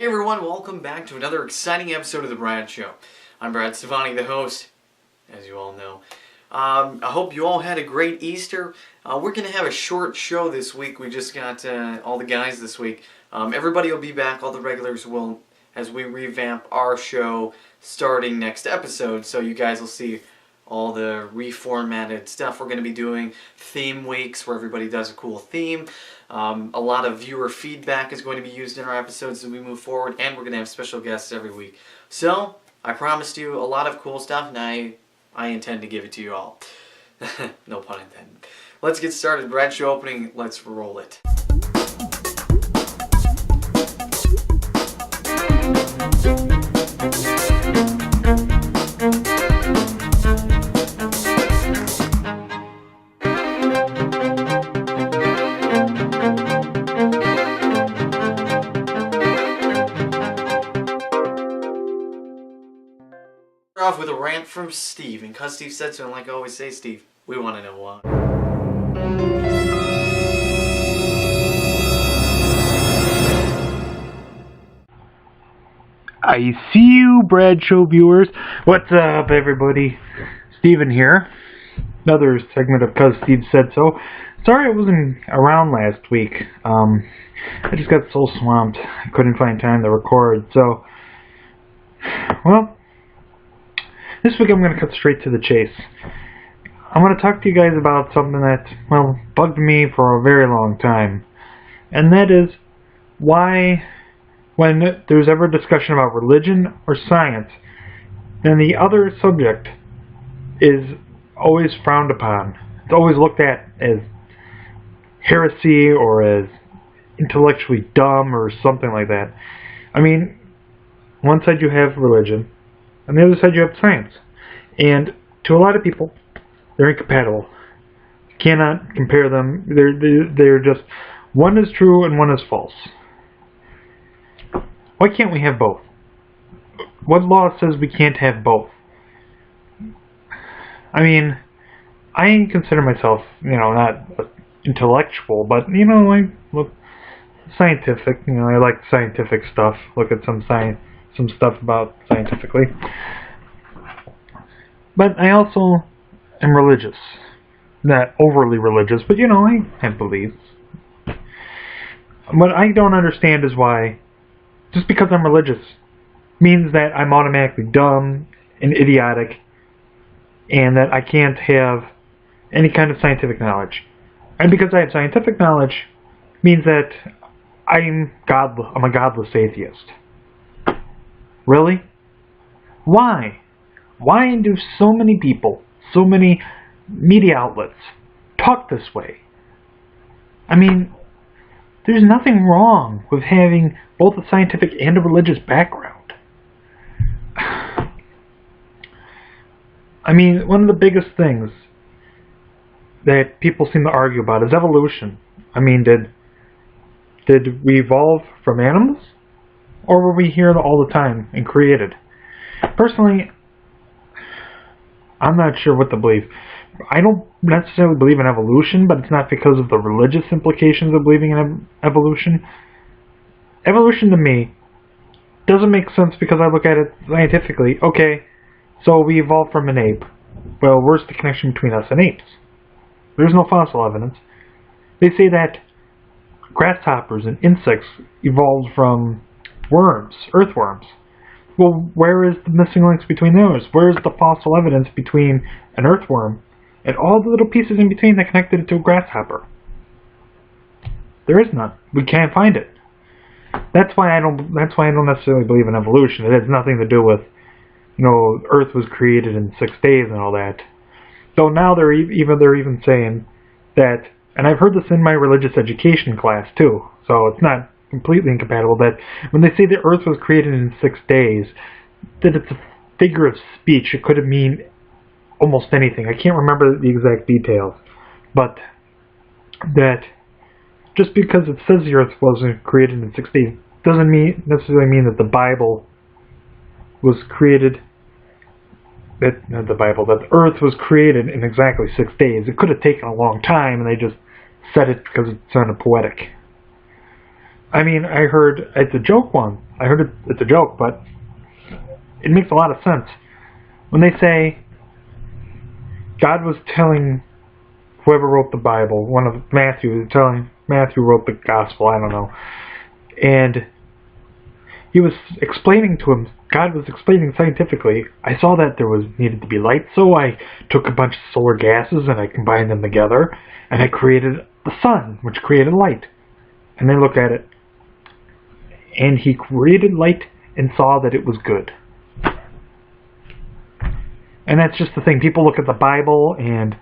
Hey everyone, welcome back to another exciting episode of The Brad Show. I'm Brad Stefani, the host, as you all know. I hope you all had a great Easter. We're going to have a short show this week. We just got all the guys this week. Everybody will be back, all the regulars will, as we revamp our show starting next episode. So you guys will see all the reformatted stuff we're going to be doing. Theme weeks where everybody does a cool theme. A lot of viewer feedback is going to be used in our episodes as we move forward, and we're going to have special guests every week. So, I promised you a lot of cool stuff, and I intend to give it to you all. No pun intended. Let's get started. Brad Show opening, let's roll it. Off with a rant from Steve, and because Steve said so, and like I always say, Steve, we want to know why. I see you, Brad Show viewers. What's up, everybody? Steven here. Another segment of Cuz Steve Said So. Sorry I wasn't around last week. I just got so swamped. I couldn't find time to record. So, well, this week I'm going to cut straight to the chase. I'm going to talk to you guys about something that, well, bugged me for a very long time. And that is why, when there's ever a discussion about religion or science, then the other subject is always frowned upon. It's always looked at as heresy or as intellectually dumb or something like that. I mean, one side you have religion, on the other side you have science. And to a lot of people, they're incompatible. You cannot compare them. They're just, one is true and one is false. Why can't we have both? What law says we can't have both? I mean, I consider myself, not intellectual, but, I look scientific. I like scientific stuff. Look at some stuff about scientifically. But I also am religious. Not overly religious, but I have beliefs. What I don't understand is why, just because I'm religious, means that I'm automatically dumb and idiotic, and that I can't have any kind of scientific knowledge. And because I have scientific knowledge, means that I'm a godless atheist. Really? Why? Why do so many people, so many media outlets talk this way? I mean, there's nothing wrong with having both a scientific and a religious background. I mean, one of the biggest things that people seem to argue about is evolution. I mean, did we evolve from animals? Or were we here all the time and created? Personally, I'm not sure what to believe. I don't necessarily believe in evolution, but it's not because of the religious implications of believing in evolution. Evolution to me doesn't make sense because I look at it scientifically. Okay, so we evolved from an ape. Well, where's the connection between us and apes? There's no fossil evidence. They say that grasshoppers and insects evolved from worms, earthworms. Well, where is the missing links between those? Where is the fossil evidence between an earthworm and all the little pieces in between that connected it to a grasshopper? There is none. We can't find it. That's why I don't necessarily believe in evolution. It has nothing to do with, Earth was created in 6 days and all that. So now they're even saying that, and I've heard this in my religious education class too. So it's not completely incompatible, that when they say the Earth was created in 6 days, that it's a figure of speech. It could mean almost anything. I can't remember the exact details, but that just because it says the Earth wasn't created in 6 days doesn't necessarily mean that the Bible was created. That the Earth was created in exactly 6 days. It could have taken a long time, and they just said it because it sounded poetic. I mean, I heard it's a joke one. I heard it's a joke, but it makes a lot of sense. When they say God was telling whoever wrote the Bible, one of Matthew, telling Matthew wrote the gospel, I don't know, and he was explaining to him, God was explaining scientifically, I saw that there was needed to be light, so I took a bunch of solar gases and I combined them together, and I created the sun, which created light. And they look at it, and he created light and saw that it was good. And that's just the thing. People look at the Bible, and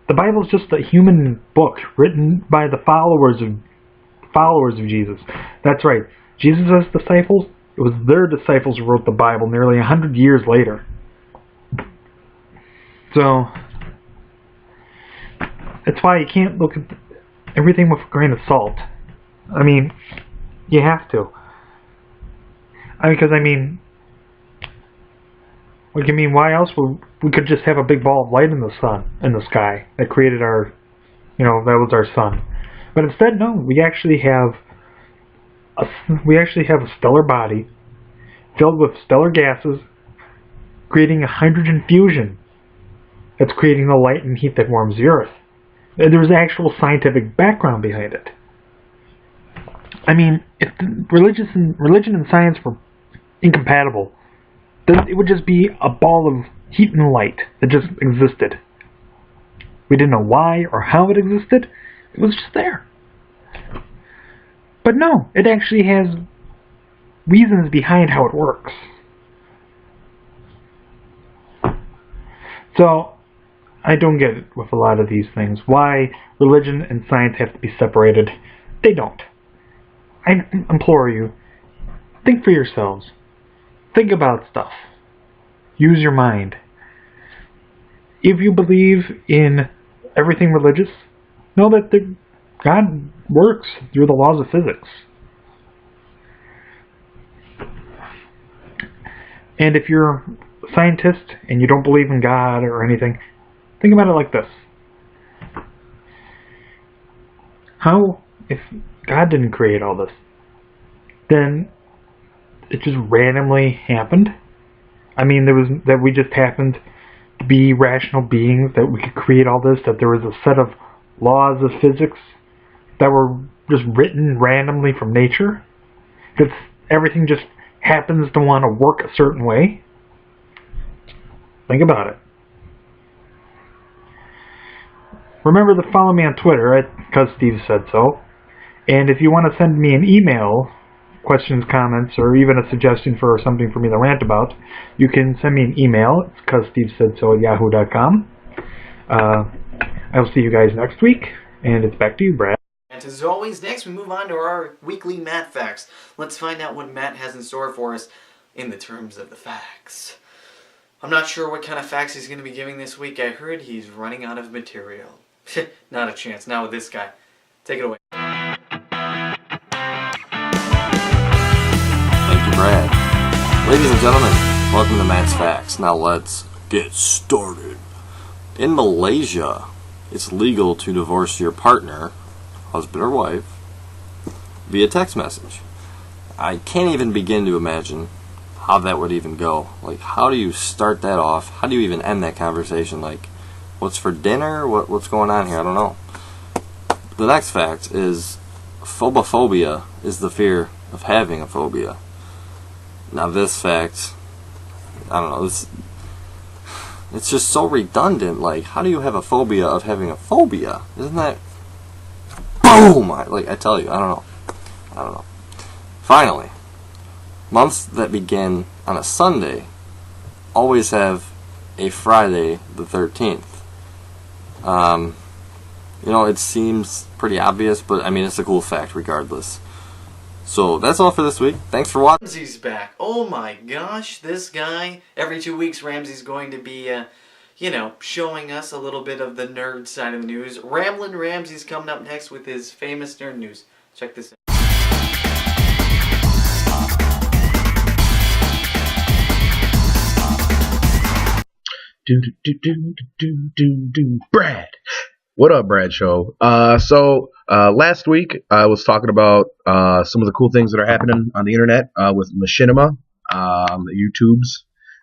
the Bible is just a human book written by the followers of Jesus. That's right. Jesus' disciples, it was their disciples who wrote the Bible nearly 100 years later. So, that's why you can't look at everything with a grain of salt. I mean, you have to. Because, why else would we could just have a big ball of light in the sky that created our, that was our sun. But instead, no, we actually have a stellar body filled with stellar gases creating a hydrogen fusion that's creating the light and heat that warms the earth. There's actual scientific background behind it. If religion and science were incompatible, then it would just be a ball of heat and light that just existed. We didn't know why or how it existed. It was just there. But no, it actually has reasons behind how it works. So, I don't get it with a lot of these things. Why religion and science have to be separated. They don't. I implore you, think for yourselves. Think about stuff. Use your mind. If you believe in everything religious, know that God works through the laws of physics. And if you're a scientist and you don't believe in God or anything, think about it like this. If God didn't create all this, then it just randomly happened? We just happened to be rational beings, that we could create all this, that there was a set of laws of physics that were just written randomly from nature? That everything just happens to want to work a certain way? Think about it. Remember to follow me on Twitter at @CuzSteveSaidSo. And if you want to send me an email, questions, comments, or even a suggestion for something for me to rant about, you can send me an email. It's CuzSteveSaidSo@yahoo.com. I'll see you guys next week, and it's back to you, Brad. And as always, next we move on to our weekly Matt Facts. Let's find out what Matt has in store for us in the terms of the facts. I'm not sure what kind of facts he's going to be giving this week. I heard he's running out of material. Not a chance. Not with this guy. Take it away. Thank you, Brad. Ladies and gentlemen, welcome to Matt's Facts. Now let's get started. In Malaysia, it's legal to divorce your partner, husband or wife, via text message. I can't even begin to imagine how that would even go. Like, how do you start that off? How do you even end that conversation? Like, what's for dinner? What's going on here? I don't know. The next fact is phobophobia is the fear of having a phobia. Now this fact, I don't know, it's just so redundant. Like, how do you have a phobia of having a phobia? Isn't that boom? I tell you, I don't know. Finally, months that begin on a Sunday always have a Friday the 13th. It seems pretty obvious, but it's a cool fact regardless. So that's all for this week. Thanks for watching. Ramsey's back. Oh my gosh, this guy. Every 2 weeks, Ramsey's going to be, showing us a little bit of the nerd side of the news. Ramblin' Ramsey's coming up next with his famous nerd news. Check this out. Brad, What up, Brad Show? Last week I was talking about some of the cool things that are happening on the internet with Machinima, the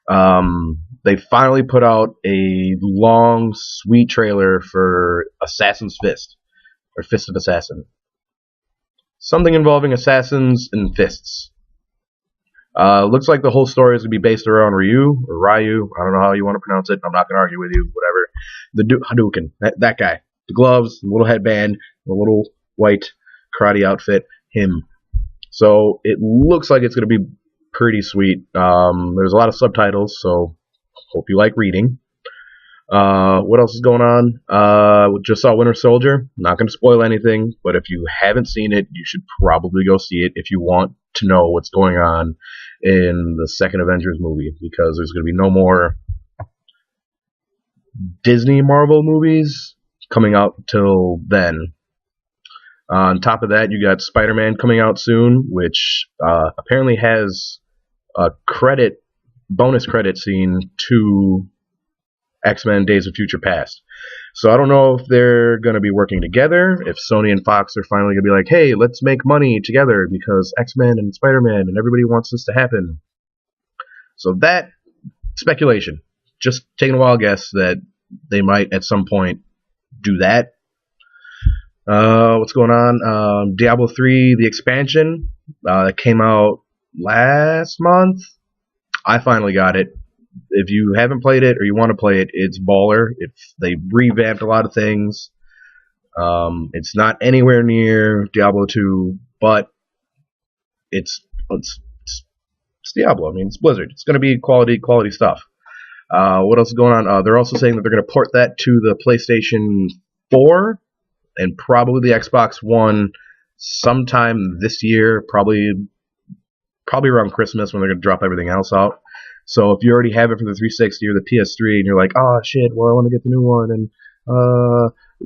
YouTubes. They finally put out a long, sweet trailer for Assassin's Fist, or Fist of Assassin. Something involving assassins and fists. Looks like the whole story is going to be based around Ryu, or Ryu. I don't know how you want to pronounce it. I'm not going to argue with you, whatever. The Hadouken, that guy. The gloves, the little headband, the little white karate outfit, him. So it looks like it's going to be pretty sweet. There's a lot of subtitles, so hope you like reading. What else is going on? We just saw Winter Soldier. Not going to spoil anything, but if you haven't seen it, you should probably go see it if you want to know what's going on in the second Avengers movie, because there's going to be no more Disney Marvel movies coming out till then. On top of that, you got Spider-Man coming out soon, which apparently has a bonus credit scene to X-Men Days of Future Past. So I don't know if they're going to be working together, if Sony and Fox are finally going to be like, hey, let's make money together because X-Men and Spider-Man and everybody wants this to happen. So that, speculation. Just taking a wild guess that they might at some point do that. What's going on? Diablo 3, the expansion, that came out last month. I finally got it. If you haven't played it or you want to play it, it's baller. They revamped a lot of things. It's not anywhere near Diablo 2, but it's Diablo. I mean, it's Blizzard. It's going to be quality stuff. What else is going on? They're also saying that they're going to port that to the PlayStation 4 and probably the Xbox One sometime this year, probably around Christmas when they're going to drop everything else out. So if you already have it for the 360 or the PS3 and you're like, oh shit, well I want to get the new one, and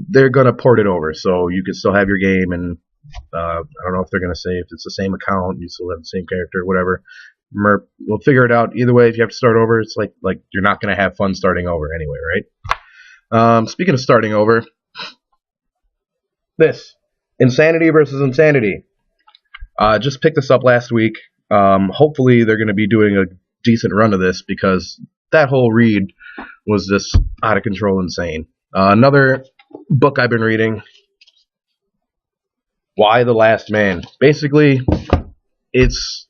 they're going to port it over so you can still have your game, and I don't know if they're going to say if it's the same account, you still have the same character, whatever. We'll figure it out. Either way, if you have to start over, it's like you're not going to have fun starting over anyway, right? Speaking of starting over, this Insanity versus Insanity. Just picked this up last week. Hopefully they're going to be doing a decent run of this because that whole read was just out of control insane. Another book I've been reading, Why the Last Man. Basically, it's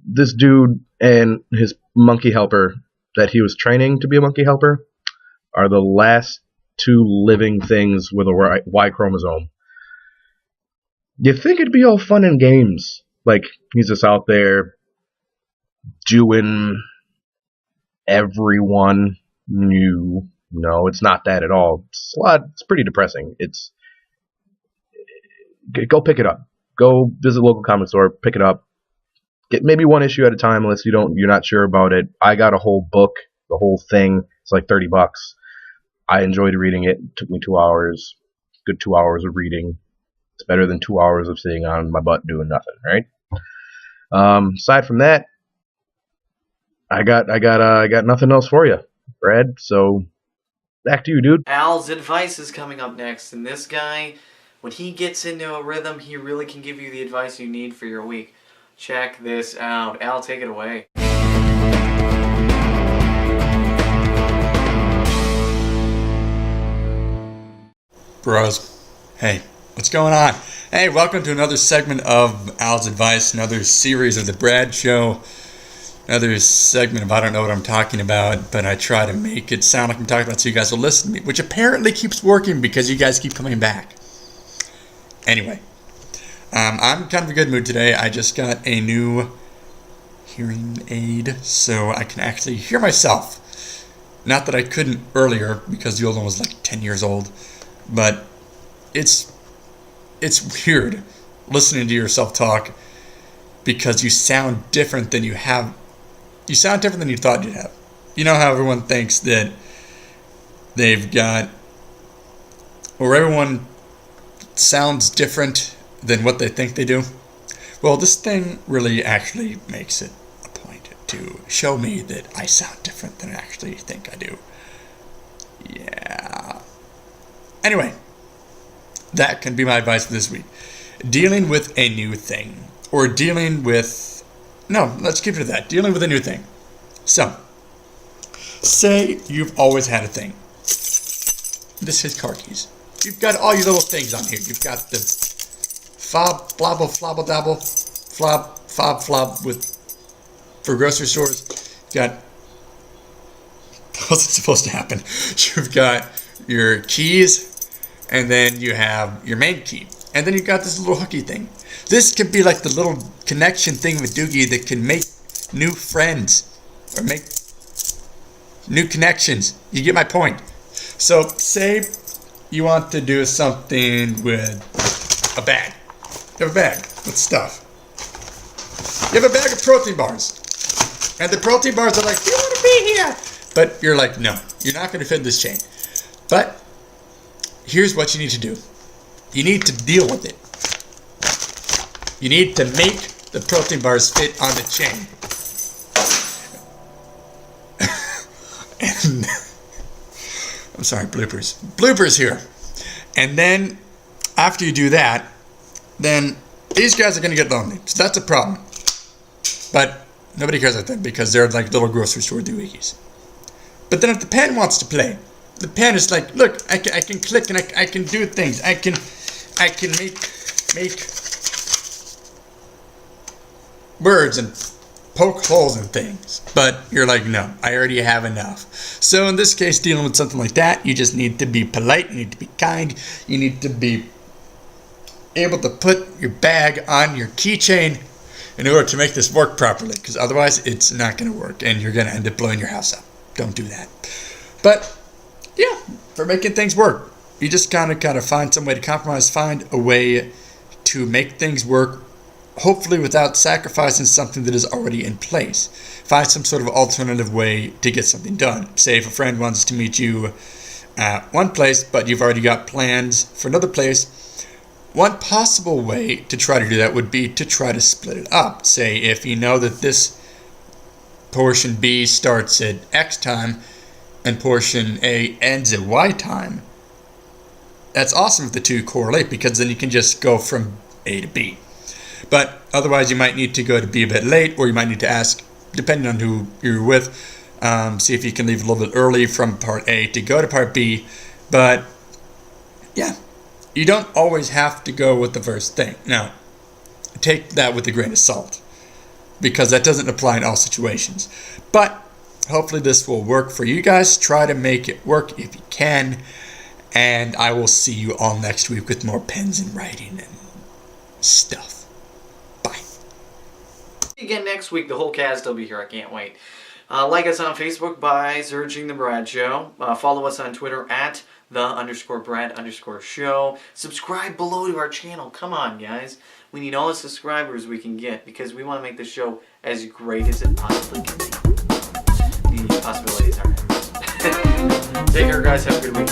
this dude and his monkey helper that he was training to be a monkey helper are the last two living things with a Y chromosome. You think it'd be all fun and games, like he's just out there doing everyone new. No, it's not that at all. It's pretty depressing. Go pick it up. Go visit a local comic store, pick it up. Get maybe one issue at a time unless you're not sure about it. I got a whole book, the whole thing. It's like $30. I enjoyed reading it. It took me 2 hours. Good 2 hours of reading. It's better than 2 hours of sitting on my butt doing nothing, right? Aside from that, I got nothing else for you, Brad. So back to you, dude. Al's advice is coming up next, and this guy, when he gets into a rhythm, he really can give you the advice you need for your week. Check this out. Al, take it away. Bros, hey, what's going on? Hey, welcome to another segment of Al's Advice, another series of The Brad Show, another segment of I don't know what I'm talking about, but I try to make it sound like I'm talking about so you guys will listen to me, which apparently keeps working because you guys keep coming back. Anyway, I'm kind of a good mood today. I just got a new hearing aid, so I can actually hear myself. Not that I couldn't earlier, because the old one was like 10 years old, but it's weird listening to yourself talk because you sound different than you sound different than you thought you'd have. You know how everyone thinks that they've got, or everyone sounds different than what they think they do? Well, this thing really actually makes it a point to show me that I sound different than I actually think I do. Yeah. Anyway, that can be my advice for this week. Dealing with a new thing. Or dealing with... No, let's keep it at that. Dealing with a new thing. So, say you've always had a thing. This is car keys. You've got all your little things on here. You've got the fob, flobble, flobble, dabble, flob, fob, flob for grocery stores. You've got... How's it supposed to happen? You've got your keys, and then you have your main key. And then you've got this little hooky thing. This could be like the little connection thing with Doogie that can make new friends or make new connections. You get my point. So say you want to do something with a bag. You have a bag with stuff. You have a bag of protein bars. And the protein bars are like, do you want to be here? But you're like, no, you're not going to fit this chain. But here's what you need to do. You need to deal with it. You need to make the protein bars fit on the chain. And I'm sorry, bloopers. Bloopers here. And then after you do that, then these guys are going to get lonely. So that's a problem. But nobody cares about them because they're like little grocery store doohickeys. But then if the pen wants to play, the pen is like, look, I can click and I can do things. I can make words and poke holes in things. But you're like, no, I already have enough. So in this case, dealing with something like that, you just need to be polite. You need to be kind. You need to be able to put your bag on your keychain in order to make this work properly. Because otherwise, it's not going to work. And you're going to end up blowing your house up. Don't do that. But yeah, for making things work, you just kind of find some way to compromise, find a way to make things work, hopefully without sacrificing something that is already in place. Find some sort of alternative way to get something done. Say if a friend wants to meet you at one place, but you've already got plans for another place, one possible way to try to do that would be to try to split it up. Say if you know that this portion B starts at X time, and portion A ends at Y time, that's awesome if the two correlate because then you can just go from A to B. But otherwise you might need to go to B a bit late, or you might need to ask, depending on who you're with, see if you can leave a little bit early from part A to go to part B. But yeah, you don't always have to go with the first thing. Now, take that with a grain of salt because that doesn't apply in all situations. But hopefully this will work for you guys. Try to make it work if you can. And I will see you all next week with more pens and writing and stuff. Bye. Again next week. The whole cast will be here. I can't wait. Like us on Facebook by searching The Brad Show. Follow us on Twitter at @the_Brad_show. Subscribe below to our channel. Come on, guys. We need all the subscribers we can get because we want to make the show as great as it possibly can be. The possibilities are endless. Take care, guys. Have a good week.